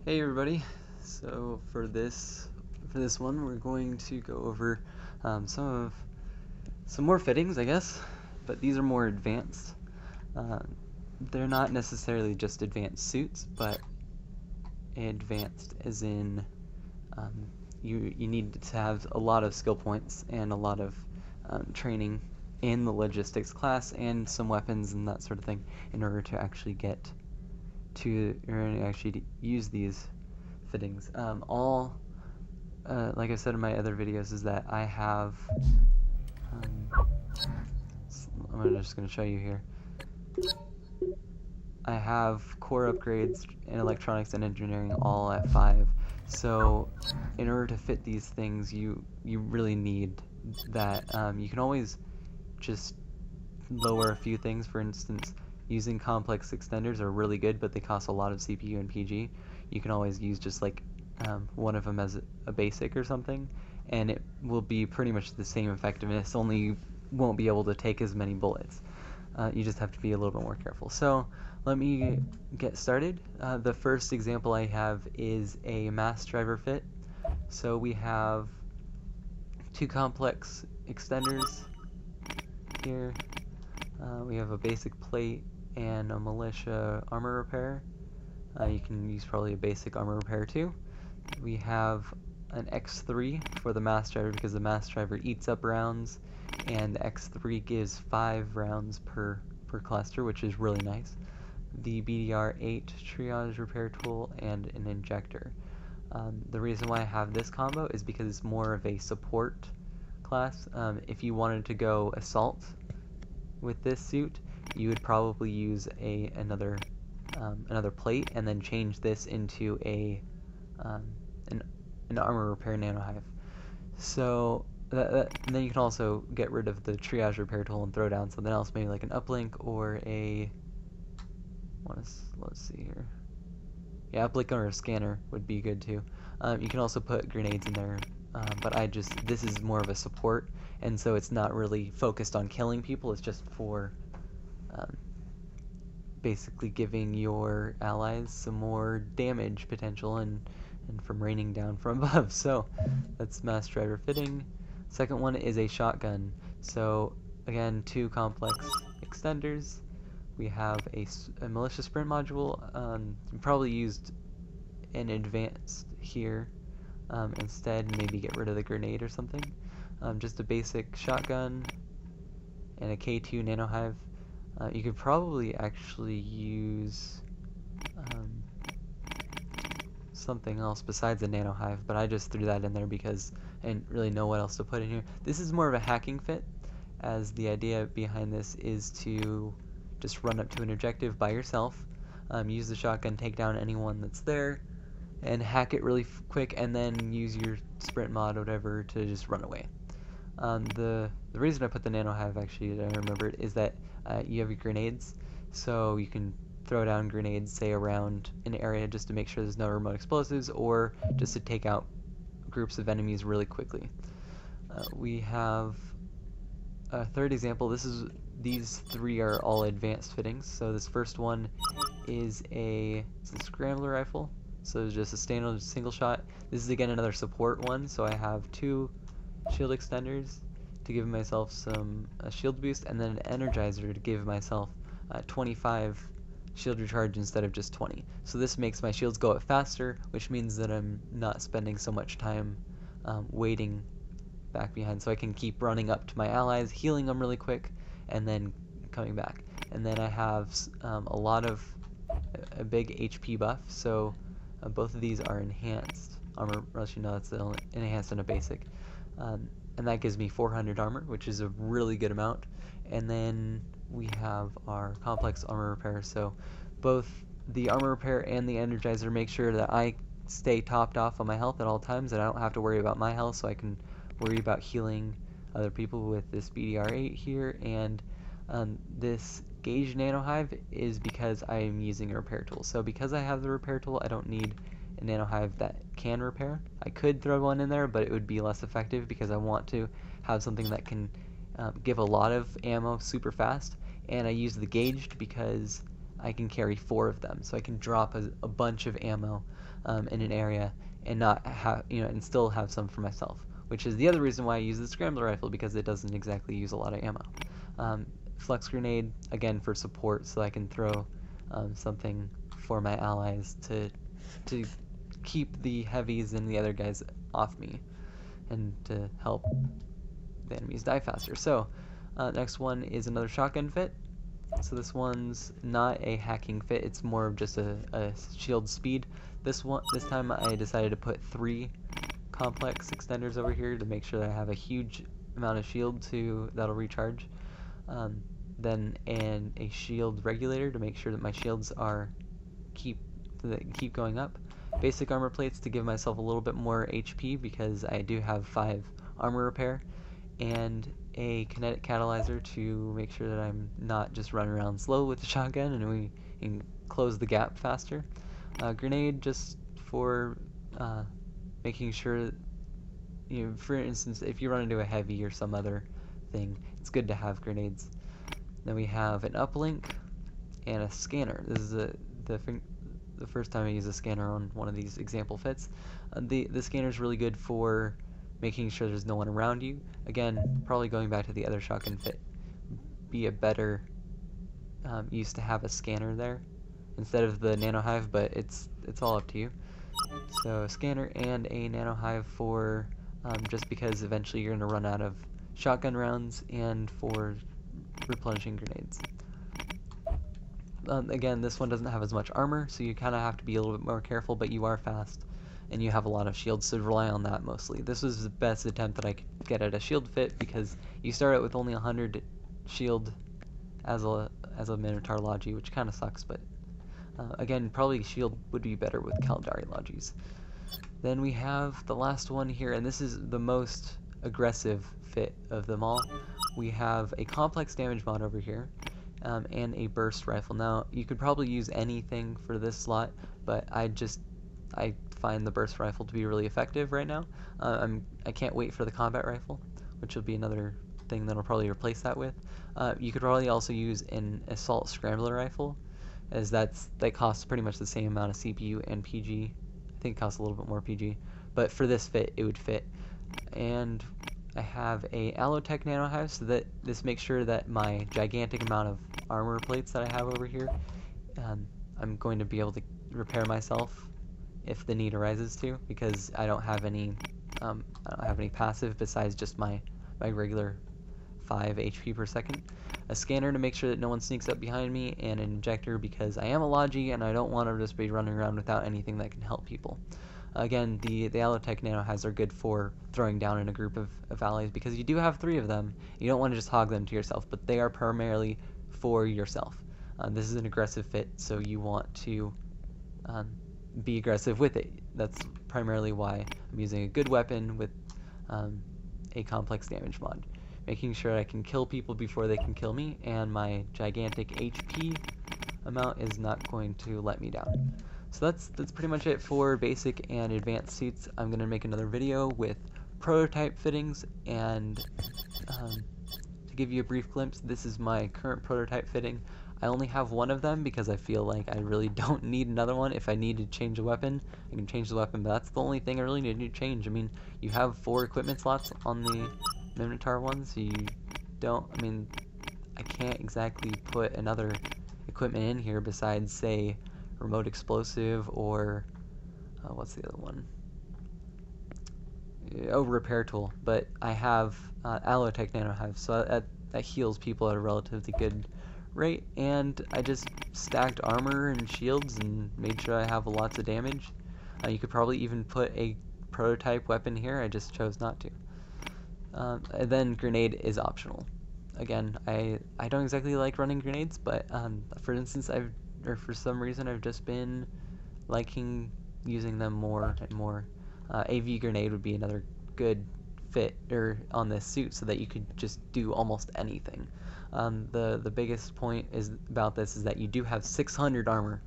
Hey everybody! So for this one, we're going to go over some more fittings, I guess, but these are more advanced. Uh, they're not necessarily just advanced suits, but advanced as in you need to have a lot of skill points and a lot of training in the logistics class and some weapons and that sort of thing in order to actually use these fittings. Like I said in my other videos, is that I have, I'm just going to show you here. I have core upgrades in electronics and engineering all at 5. So in order to fit these things, you really need that. You can always just lower a few things. For instance, using complex extenders are really good, but they cost a lot of CPU and PG. You can always use just like one of them as a basic or something, and it will be pretty much the same effectiveness, only you won't be able to take as many bullets. You just have to be a little bit more careful. So let me get started. The first example I have is a mass driver fit. So we have 2 complex extenders here. We have a basic plate and a militia armor repair. You can use probably a basic armor repair too. We have an X3 for the mass driver because the mass driver eats up rounds, and the X3 gives 5 rounds per cluster, which is really nice. The BDR-8 triage repair tool and an injector. The reason why I have this combo is because it's more of a support class. If you wanted to go assault with this suit, you would probably use another plate and then change this into an armor repair nanohive. So and then you can also get rid of the triage repair tool and throw down something else, maybe like an uplink or let's see here. Yeah, uplink or a scanner would be good too. You can also put grenades in there, but this is more of a support, and so it's not really focused on killing people. It's just for basically giving your allies some more damage potential and from raining down from above. So that's mass driver fitting. Second one is a shotgun. So again, 2 complex extenders. We have a militia sprint module. Probably used an advanced here instead. Maybe get rid of the grenade or something. Just a basic shotgun and a K2 nanohive. You could probably actually use something else besides a nanohive, but I just threw that in there because I didn't really know what else to put in here. This is more of a hacking fit, as the idea behind this is to just run up to an objective by yourself, use the shotgun, take down anyone that's there, and hack it really quick, and then use your sprint mod or whatever to just run away. The reason I put the nanohive, actually, I remembered, is that you have your grenades, so you can throw down grenades, say, around an area just to make sure there's no remote explosives, or just to take out groups of enemies really quickly. We have a third example. These 3 are all advanced fittings. So this first one is a scrambler rifle. So it's just a standard single shot. This is again another support one. So I have 2 shield extenders to give myself some shield boost, and then an energizer to give myself 25 shield recharge instead of just 20. So this makes my shields go up faster, which means that I'm not spending so much time waiting back behind, so I can keep running up to my allies, healing them really quick, and then coming back. And then I have a big HP buff, so both of these are enhanced armor. Unless you know that's an enhanced and a basic, and that gives me 400 armor, which is a really good amount. And then we have our complex armor repair. So both the armor repair and the energizer make sure that I stay topped off on my health at all times, and I don't have to worry about my health, so I can worry about healing other people with this BDR-8 here. And this gauge nanohive is because I am using a repair tool. So because I have the repair tool, I don't need a nanohive that can repair. I could throw one in there, but it would be less effective because I want to have something that can give a lot of ammo super fast. And I use the gauged because I can carry 4 of them, so I can drop a bunch of ammo in an area and not have, and still have some for myself, which is the other reason why I use the scrambler rifle, because it doesn't exactly use a lot of ammo. Flex grenade, again, for support, so I can throw something for my allies to keep the heavies and the other guys off me, and to help the enemies die faster. So, next one is another shotgun fit. So this one's not a hacking fit, it's more of just a shield speed. This time I decided to put 3 complex extenders over here to make sure that I have a huge amount of shield that'll recharge. Then a shield regulator to make sure that my shields keep going up. Basic armor plates to give myself a little bit more HP because I do have 5 armor repair, and a kinetic catalyzer to make sure that I'm not just running around slow with the shotgun and we can close the gap faster. Grenade just for making sure, for instance, if you run into a heavy or some other thing, it's good to have grenades. Then we have an uplink and a scanner. This is the first time I use a scanner on one of these example fits. The scanner is really good for making sure there's no one around you. Again, probably going back to the other shotgun fit, be a better use to have a scanner there instead of the nano hive, but it's all up to you. So a scanner and a nano hive for just because eventually you're going to run out of shotgun rounds, and for replenishing grenades. Again, this one doesn't have as much armor, so you kind of have to be a little bit more careful, but you are fast and you have a lot of shields, so rely on that mostly. This was the best attempt that I could get at a shield fit, because you start out with only 100 shield as a Minmatar Logi, which kind of sucks, but again, probably shield would be better with Caldari Logis. Then we have the last one here, and this is the most aggressive fit of them all. We have a complex damage mod over here, and a burst rifle. Now, you could probably use anything for this slot, but I find the burst rifle to be really effective right now. I can't wait for the combat rifle, which will be another thing that I'll probably replace that with. You could probably also use an assault scrambler rifle, as that costs pretty much the same amount of CPU and PG. I think it costs a little bit more PG, but for this fit, it would fit. And I have a Allotech Nano Hive, so that this makes sure that my gigantic amount of armor plates that I have over here, I'm going to be able to repair myself if the need arises to, because I don't have any passive besides just my regular 5 HP per second. A scanner to make sure that no one sneaks up behind me, and an injector because I am a Logi and I don't want to just be running around without anything that can help people. Again, the Allotech Nano Hives are good for throwing down in a group of allies, because you do have 3 of them. You don't want to just hog them to yourself, but they are primarily for yourself. This is an aggressive fit, so you want to be aggressive with it. That's primarily why I'm using a good weapon with a complex damage mod, making sure I can kill people before they can kill me, and my gigantic HP amount is not going to let me down. So that's pretty much it for basic and advanced suits. I'm going to make another video with prototype fittings, and to give you a brief glimpse, this is my current prototype fitting. I only have one of them because I feel like I really don't need another one. If I need to change a weapon, I can change the weapon, but that's the only thing I really need to change. I mean, you have 4 equipment slots on the Minmatar ones, so I can't exactly put another equipment in here besides, say, remote explosive, or what's the other one? Oh, repair tool. But I have Allotech Nano Hive, so that heals people at a relatively good rate, and I just stacked armor and shields and made sure I have lots of damage. You could probably even put a prototype weapon here, I just chose not to. And then grenade is optional. Again, I don't exactly like running grenades, but for instance, for some reason I've just been liking using them more and more. AV grenade would be another good fit on this suit, so that you could just do almost anything. The biggest point about this is that you do have 600 armor,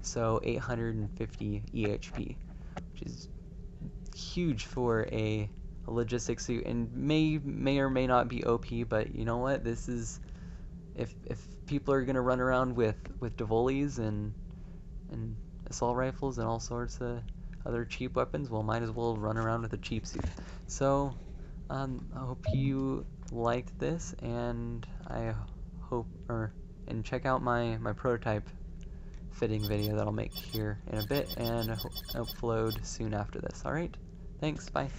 so 850 EHP, which is huge for a logistic suit, and may or may not be OP, but you know what? This is, if people are gonna run around with Divolis and assault rifles and all sorts of other cheap weapons. Well, might as well run around with a cheap suit. So, I hope you liked this, and I hope, and check out my prototype fitting video that I'll make here in a bit and upload soon after this. Alright? Thanks, bye.